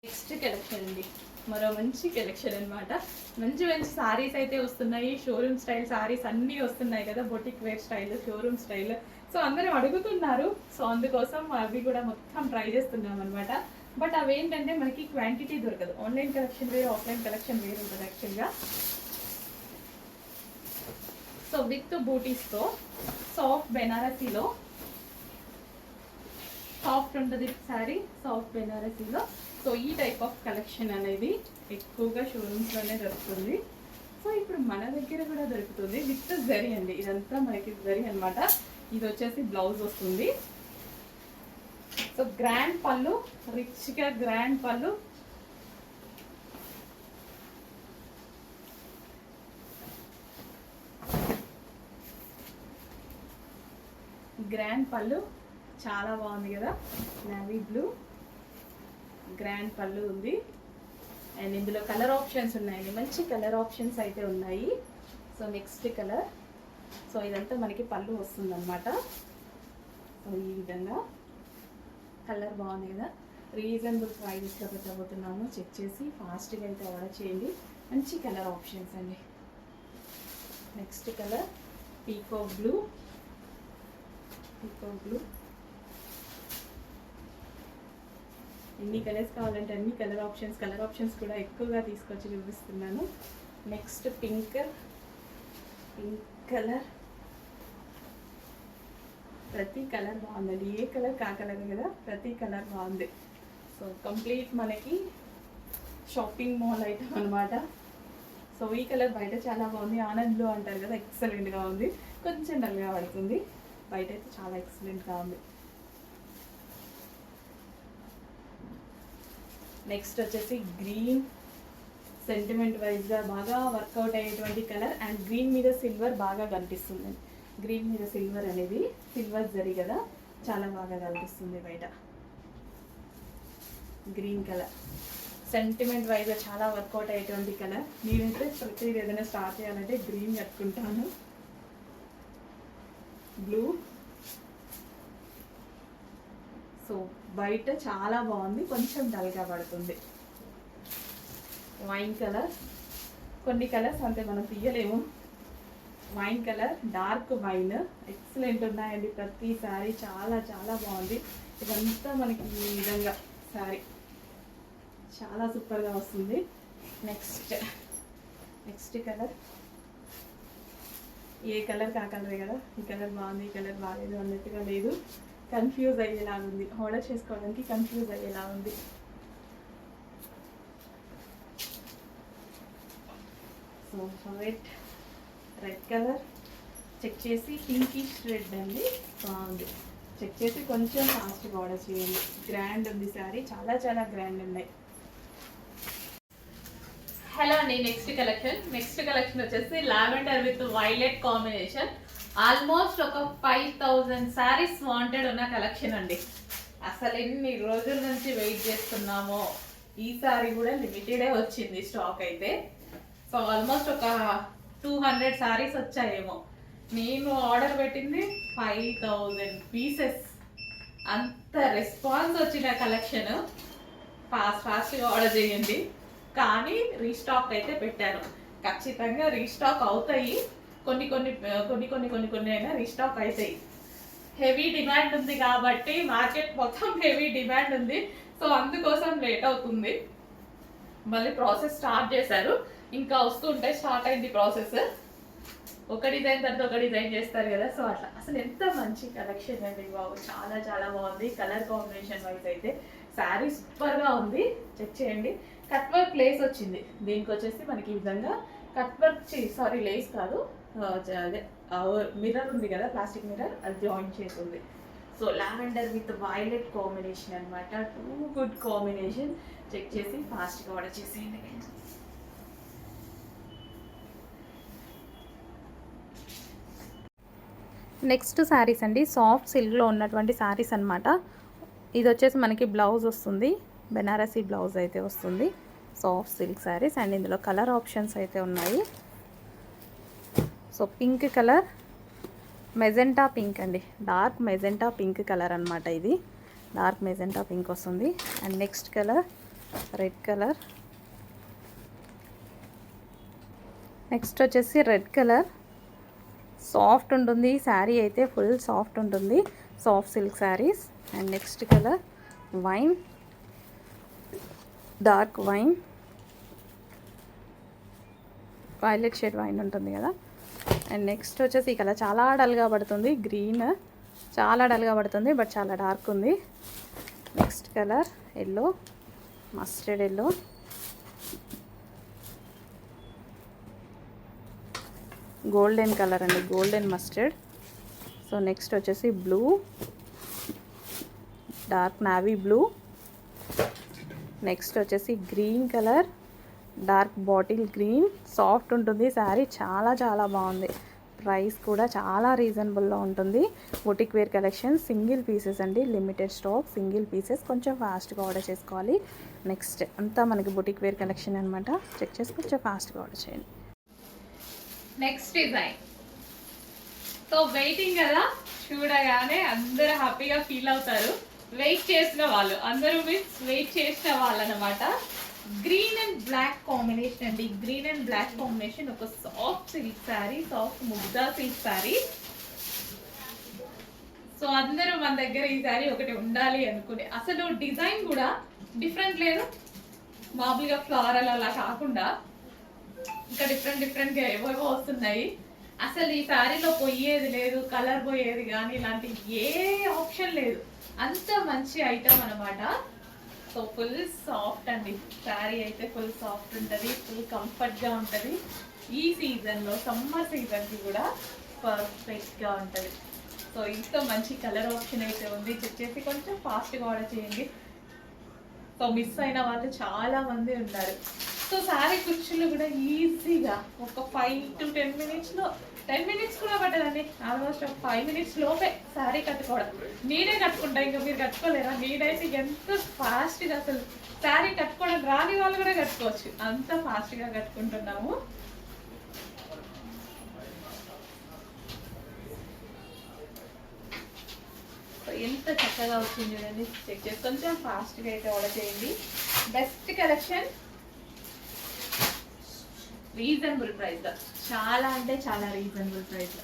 Next collection అండి, మరో మంచి కలెక్షన్ అనమాట. మంచి మంచి సారీస్ అయితే వస్తున్నాయి. షోరూమ్ స్టైల్ సారీస్ అన్నీ వస్తున్నాయి కదా, boutique wear style, showroom style. So అందరూ అడుగుతున్నారు. సో అందుకోసం అవి కూడా మొత్తం ట్రై చేస్తున్నాం అనమాట. బట్ అవేంటంటే మనకి క్వాంటిటీ దొరకదు. ఆన్లైన్ కలెక్షన్ వేరు, ఆఫ్లైన్ కలెక్షన్ వేరు ఉంటుంది యాక్చువల్గా. సో విత్ బూటీస్తో సాఫ్ట్ బెనారసీలో సాఫ్ట్ ఉంటుంది శారీ, సాఫ్ట్ బెనారసీలో. సో ఈ టైప్ ఆఫ్ కలెక్షన్ అనేది ఎక్కువగా షోరూమ్స్లోనే దొరుకుతుంది. సో ఇప్పుడు మన దగ్గర కూడా దొరుకుతుంది విత్ జరీ అండి. ఇదంతా మనకి జరీ అనమాట. ఇది వచ్చేసి బ్లౌజ్ వస్తుంది. సో గ్రాండ్ పళ్ళు, రిచ్గా గ్రాండ్ పళ్ళు. గ్రాండ్ పళ్ళు చాలా బాగుంది కదా, నేవీ బ్లూ గ్రాండ్ పళ్ళు ఉంది. అండ్ ఇందులో కలర్ ఆప్షన్స్ ఉన్నాయండి, మంచి కలర్ ఆప్షన్స్ అయితే ఉన్నాయి. So next colour. సో ఇదంతా మనకి పళ్ళు వస్తుందన్నమాట. సో ఈ విధంగా కలర్ బాగుంది కదా. రీజనబుల్ ప్రైజెస్లో పెట్టబోతున్నాము. చెక్ చేసి ఫాస్ట్గా అయితే ఆర్డర్ చేయండి. మంచి కలర్ ఆప్షన్స్ అండి. Next colour peacock blue. Peacock blue ఎన్ని కలర్స్ కావాలంటే అన్ని కలర్ ఆప్షన్స్ కూడా ఎక్కువగా తీసుకొచ్చి చూపిస్తున్నాను. Next pink colour. ప్రతి కలర్ బాగుందండి, ఏ కలర్ కా కలర్ కదా, ప్రతి కలర్ బాగుంది. సో కంప్లీట్ మనకి షాపింగ్ మాల్ ఐటమ్ అనమాట. సో ఈ కలర్ బయట చాలా బాగుంది, ఆనంద్ బ్లూ అంటారు కదా, ఎక్సలెంట్గా ఉంది. కొంచెం డల్గా పడుతుంది, బయట అయితే చాలా ఎక్సలెంట్గా ఉంది. నెక్స్ట్ వచ్చేసి గ్రీన్, సెంటిమెంట్ వైజ్గా బాగా వర్కౌట్ అయ్యేటువంటి కలర్. అండ్ గ్రీన్ మీద సిల్వర్ బాగా కనిపిస్తుంది. గ్రీన్ మీద సిల్వర్ అనేది, సిల్వర్ జరీ కదా, చాలా బాగా కనిపిస్తుంది బయట. గ్రీన్ కలర్ సెంటిమెంట్ వైజ్గా చాలా వర్కౌట్ అయ్యేటువంటి కలర్. నేనైతే ప్రతిదీ ఏదైనా స్టార్ట్ చేయాలంటే గ్రీన్ కట్టుకుంటాను. బ్లూ. సో బయట చాలా బాగుంది, కొంచెం డల్గా పడుతుంది. Wine colour. కొన్ని కలర్స్ అంతే మనం తీయలేము. Wine colour, dark wine, excellent ఉన్నాయండి. ప్రతి శారీ చాలా చాలా బాగుంది. ఇదంతా మనకి ఈ విధంగా శారీ చాలా సూపర్గా వస్తుంది. Next colour. ఏ కలర్ కా కలరే కదా, ఈ కలర్ బాగుంది, ఈ కలర్ బాగాలేదు అన్నట్టుగా లేదు. కన్ఫ్యూజ్ అయ్యేలా ఉంది, ఆర్డర్ చేసుకోవడానికి కన్ఫ్యూజ్ అయ్యేలా ఉంది. So red colour. చెక్ చేసి పింకిష్ రెడ్ అండి, బాగుంది. చెక్ చేసి కొంచెం ఫాస్ట్గా ఆర్డర్ చేయండి. గ్రాండ్ ఉంది శారీ, చాలా చాలా గ్రాండ్ ఉన్నాయి. హలో అండి, నెక్స్ట్ కలెక్షన్ వచ్చేసి lavender with violet combination. Almost ఒక 5000 శారీస్ వాంటెడ్ ఉన్న కలెక్షన్ అండి. అసలు ఎన్ని రోజుల నుంచి వెయిట్ చేస్తున్నామో. ఈ సారీ కూడా లిమిటెడే వచ్చింది స్టాక్ అయితే. సో ఆల్మోస్ట్ ఒక 200 శారీస్ వచ్చాయేమో. నేను ఆర్డర్ పెట్టింది 5000 పీసెస్. అంత రెస్పాన్స్ వచ్చిన కలెక్షన్. ఫాస్ట్గా ఆర్డర్ చేయండి. కానీ రీస్టాక్ అయితే పెట్టాను, ఖచ్చితంగా రీస్టాక్ అవుతాయి. కొన్ని అయినా రీస్టాక్ అవుతాయి. హెవీ డిమాండ్ ఉంది కాబట్టి, మార్కెట్ మొత్తం హెవీ డిమాండ్ ఉంది. సో అందుకోసం లేట్ అవుతుంది. మళ్ళీ ప్రాసెస్ స్టార్ట్ చేశారు, ఇంకా వస్తుంటే స్టార్ట్ అయింది ప్రాసెస్. ఒక డిజైన్ తర్వాత ఒక డిజైన్ చేస్తారు కదా, సో అట్లా. అసలు ఎంత మంచి కలెక్షన్ అండి బాబు, చాలా చాలా బాగుంది. కలర్ కాంబినేషన్ వైజ్ అయితే శారీ సూపర్గా ఉంది. చెక్ చేయండి. కట్ వర్క్ లేస్ వచ్చింది. దీనికి వచ్చేసి మనకి ఈ విధంగా కట్ వర్క్, సారీ లేస్ కాదు, అదే మిర్రర్ ఉంది కదా, ప్లాస్టిక్ మిర్రర్, అది జాయిన్ చేస్తుంది. So lavender with violet combination అనమాట. Too good combination. చెక్ చేసి ఫాస్ట్గా ఆర్డర్ చేసేయండి. నెక్స్ట్ శారీస్ అండి, సాఫ్ట్ సిల్క్లో ఉన్నటువంటి శారీస్ అనమాట. ఇది వచ్చేసి మనకి బ్లౌజ్ వస్తుంది, బెనారసీ బ్లౌజ్ అయితే వస్తుంది. Soft silk saris. అండ్ ఇందులో కలర్ ఆప్షన్స్ అయితే ఉన్నాయి. So pink colour, magenta pink అండి, డార్క్ మెజెంటా పింక్ కలర్ అనమాట. ఇది డార్క్ మెజెంటా పింక్ వస్తుంది. And next colour red colour. Next వచ్చేసి రెడ్ కలర్. సాఫ్ట్ ఉంటుంది శారీ అయితే, ఫుల్ సాఫ్ట్ ఉంటుంది, soft silk saris. And next colour wine, dark wine, violet shade wine ఉంటుంది కదా. అండ్ నెక్స్ట్ వచ్చేసి ఈ కలర్ చాలా డల్గా పడుతుంది, గ్రీన్ చాలా డల్గా పడుతుంది బట్ చాలా డార్క్ ఉంది. Next colour yellow, mustard yellow, golden colour అండి, గోల్డెన్ మస్టర్డ్. సో నెక్స్ట్ వచ్చేసి blue, dark navy blue. Next వచ్చేసి green colour, dark bottle green. Soft ఉంటుంది శారీ, చాలా చాలా బాగుంది. ప్రైస్ కూడా చాలా రీజనబుల్లో ఉంటుంది. Boutique wear collection, single pieces అండి, లిమిటెడ్ స్టాక్, సింగిల్ పీసెస్, కొంచెం ఫాస్ట్గా ఆర్డర్ చేసుకోవాలి. నెక్స్ట్ అంతా మనకి బొటిక్ వేర్ కలెక్షన్ అనమాట, చెక్ చేసి కొంచెం ఫాస్ట్గా ఆర్డర్ చేయండి. Next design. సో వెయిటింగ్ కదా, చూడగానే అందరూ హ్యాపీగా ఫీల్ అవుతారు. వెయిట్ చేసిన వాళ్ళు అందరూ మీన్స్ వెయిట్ చేసిన వాళ్ళు అనమాట. గ్రీన్ అండ్ బ్లాక్ కాంబినేషన్ అండి, గ్రీన్ అండ్ బ్లాక్ కాంబినేషన్. ఒక soft silk sari, soft Mugdha silk sari. So అందరూ మన దగ్గర ఈ శారీ ఒకటి ఉండాలి అనుకునే, అసలు డిజైన్ కూడా డిఫరెంట్ లేదు, మామూలుగా ఫ్లోరల్ అలా కాకుండా ఇంకా డిఫరెంట్గా ఏవేవో వస్తున్నాయి. అసలు ఈ శారీలో పోయేది లేదు, కలర్ పోయేది కానీ ఇలాంటి ఏ ఆప్షన్ లేదు, అంత మంచి ఐటమ్ అనమాట. సో ఫుల్ సాఫ్ట్ అండి శారీ అయితే, ఫుల్ సాఫ్ట్ ఉంటుంది, ఫుల్ కంఫర్ట్గా ఉంటుంది. ఈ సీజన్లో సమ్మర్ సీజన్కి కూడా పర్ఫెక్ట్గా ఉంటుంది. సో ఇంత మంచి కలర్ ఆప్షన్ అయితే ఉంది, చెక్ చేసి కొంచెం ఫాస్ట్గా ఆర్డర్ చేయండి. సో మిస్ అయిన వాళ్ళు చాలా మంది ఉన్నారు. సో శారీ కుర్చీలు కూడా ఈజీగా ఒక 5 to 10 minutesలో, 10 minutes కూడా పట్టదండి, ఆల్మోస్ట్ ఒక 5 minutes లోపే శారీ కట్టుకోవడం. నేనే కట్టుకుంటా, ఇంకా మీరు కట్టుకోలేరా? నేనైతే ఎంత ఫాస్ట్గా, అసలు శారీ కట్టుకోవడం రాని వాళ్ళు కూడా కట్టుకోవచ్చు, అంత ఫాస్ట్గా కట్టుకుంటున్నాము. ఎంత చక్కగా వచ్చింది చూడండి, చెక్ చేసి కొంచెం ఫాస్ట్గా అయితే ఆర్డర్ చేయండి. బెస్ట్ కలెక్షన్, రీజనబుల్ ప్రైస్లో, చాలా అంటే చాలా రీజనబుల్ ప్రైస్లో.